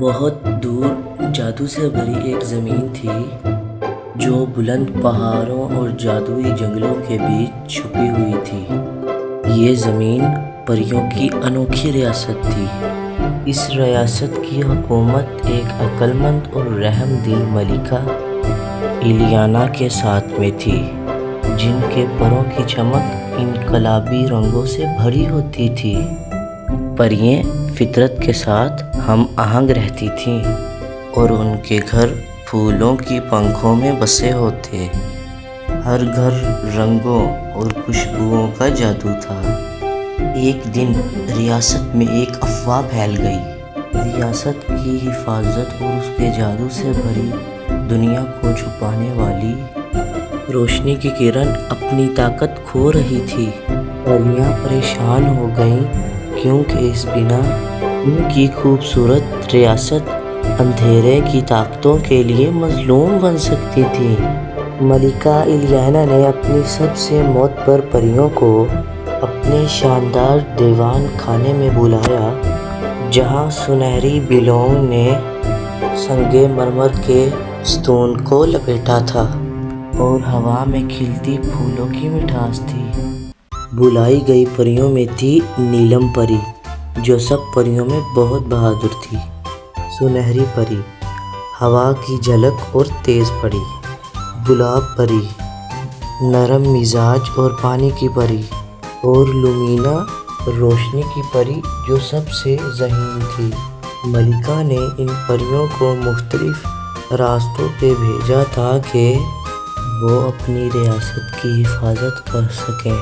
بہت دور جادو سے بھری ایک زمین تھی جو بلند پہاڑوں اور جادوئی جنگلوں کے بیچ چھپی ہوئی تھی۔ یہ زمین پریوں کی انوکھی ریاست تھی۔ اس ریاست کی حکومت ایک عقل مند اور رحم دل ملکہ ایلیانا کے ساتھ میں تھی، جن کے پروں کی چمک انقلابی رنگوں سے بھری ہوتی تھی۔ پریاں فطرت کے ساتھ ہم آہنگ رہتی تھیں اور ان کے گھر پھولوں کی پنکھوں میں بسے ہوتے۔ ہر گھر رنگوں اور خوشبوؤں کا جادو تھا۔ ایک دن ریاست میں ایک افواہ پھیل گئی۔ ریاست کی حفاظت اور اس کے جادو سے بھری دنیا کو چھپانے والی روشنی کی کرن اپنی طاقت کھو رہی تھی۔ پریاں پریشان ہو گئیں کیونکہ اس بنا ان کی خوبصورت ریاست اندھیرے کی طاقتوں کے لیے مظلوم بن سکتی تھی۔ ملکہ ایلیانا نے اپنی سب سے معتبر پریوں کو اپنے شاندار دیوان خانے میں بلایا، جہاں سنہری بلوؤں نے سنگ مرمر کے ستون کو لپیٹا تھا اور ہوا میں کھلتی پھولوں کی مٹھاس تھی۔ بلائی گئی پریوں میں تھی نیلم پری، جو سب پریوں میں بہت بہادر تھی۔ سنہری پری، ہوا کی جھلک اور تیز پری۔ گلاب پری، نرم مزاج اور پانی کی پری۔ اور لومینا، روشنی کی پری، جو سب سے ذہین تھی۔ ملکہ نے ان پریوں کو مختلف راستوں پہ بھیجا تاکہ وہ اپنی ریاست کی حفاظت کر سکیں۔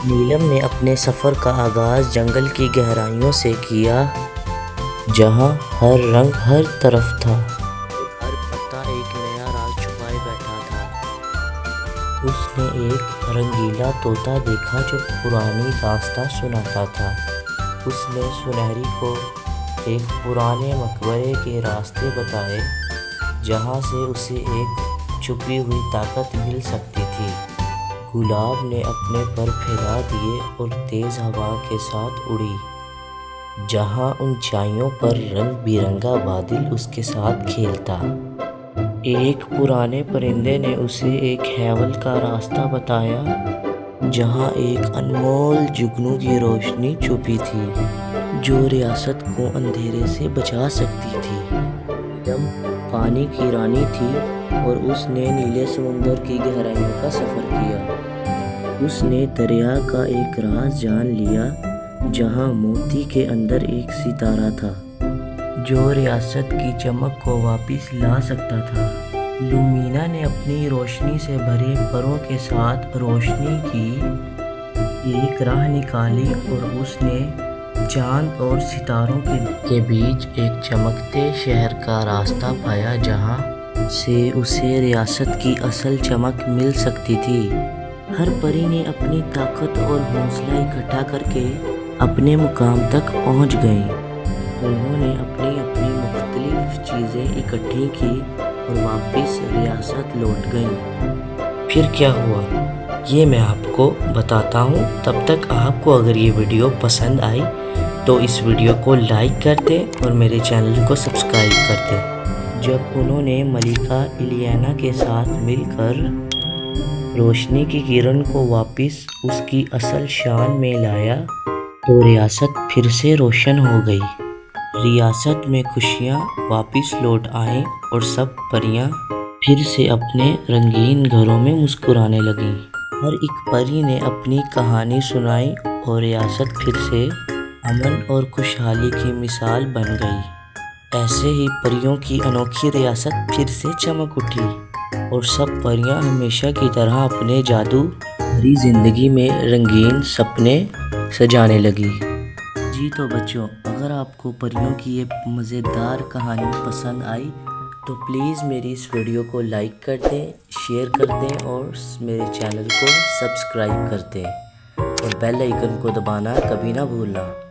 نیلم نے اپنے سفر کا آغاز جنگل کی گہرائیوں سے کیا، جہاں ہر رنگ ہر طرف تھا اور ہر پتا ایک نیا راز چھپائے بیٹھا تھا۔ اس نے ایک رنگیلا طوطا دیکھا جو پرانی داستاں سناتا تھا۔ اس نے سنہری کو ایک پرانے مقبرے کے راستے بتائے، جہاں سے اسے ایک چھپی ہوئی طاقت مل سکتی تھی۔ گلاب نے اپنے پر پھیلا دیے اور تیز ہوا کے ساتھ اڑی، جہاں اونچائیوں پر رنگ برنگا بادل اس کے ساتھ کھیلتا۔ ایک پرانے پرندے نے اسے ایک ہیول کا راستہ بتایا، جہاں ایک انمول جگنو کی روشنی چھپی تھی، جو ریاست کو اندھیرے سے بچا سکتی تھی۔ نیلم پانی کی رانی تھی اور اس نے نیلے سمندر کی گہرائیوں کا سفر کیا۔ اس نے دریا کا ایک راز جان لیا، جہاں موتی کے اندر ایک ستارہ تھا جو ریاست کی چمک کو واپس لا سکتا تھا۔ لومینا نے اپنی روشنی سے بھرے پروں کے ساتھ روشنی کی ایک راہ نکالی اور اس نے چاند اور ستاروں کے بیچ ایک چمکتے شہر کا راستہ پایا، جہاں سے اسے ریاست کی اصل چمک مل سکتی تھی۔ ہر پری نے اپنی طاقت اور حوصلہ اکٹھا کر کے اپنے مقام تک پہنچ گئیں۔ انہوں نے اپنی مختلف چیزیں اکٹھی کی اور واپس ریاست لوٹ گئیں۔ پھر کیا ہوا، یہ میں آپ کو بتاتا ہوں۔ تب تک آپ کو اگر یہ ویڈیو پسند آئی تو اس ویڈیو کو لائک کر دیں اور میرے چینل کو سبسکرائب کر دیں۔ جب انہوں نے ملکہ ایلیانا کے ساتھ مل کر روشنی کی کرن کو واپس اس کی اصل شان میں لایا تو ریاست پھر سے روشن ہو گئی۔ ریاست میں خوشیاں واپس لوٹ آئیں اور سب پریاں پھر سے اپنے رنگین گھروں میں مسکرانے لگیں۔ ہر ایک پری نے اپنی کہانی سنائی اور ریاست پھر سے امن اور خوشحالی کی مثال بن گئی۔ ایسے ہی پریوں کی انوکھی ریاست پھر سے چمک اٹھی اور سب پریاں ہمیشہ کی طرح اپنے جادو بھری زندگی میں رنگین سپنے سجانے لگی۔ جی تو بچوں، اگر آپ کو پریوں کی یہ مزیدار کہانی پسند آئی تو پلیز میری اس ویڈیو کو لائک کر دیں، شیئر کر دیں اور میرے چینل کو سبسکرائب کر دیں اور بیل آئیکن کو دبانا کبھی نہ بھولنا۔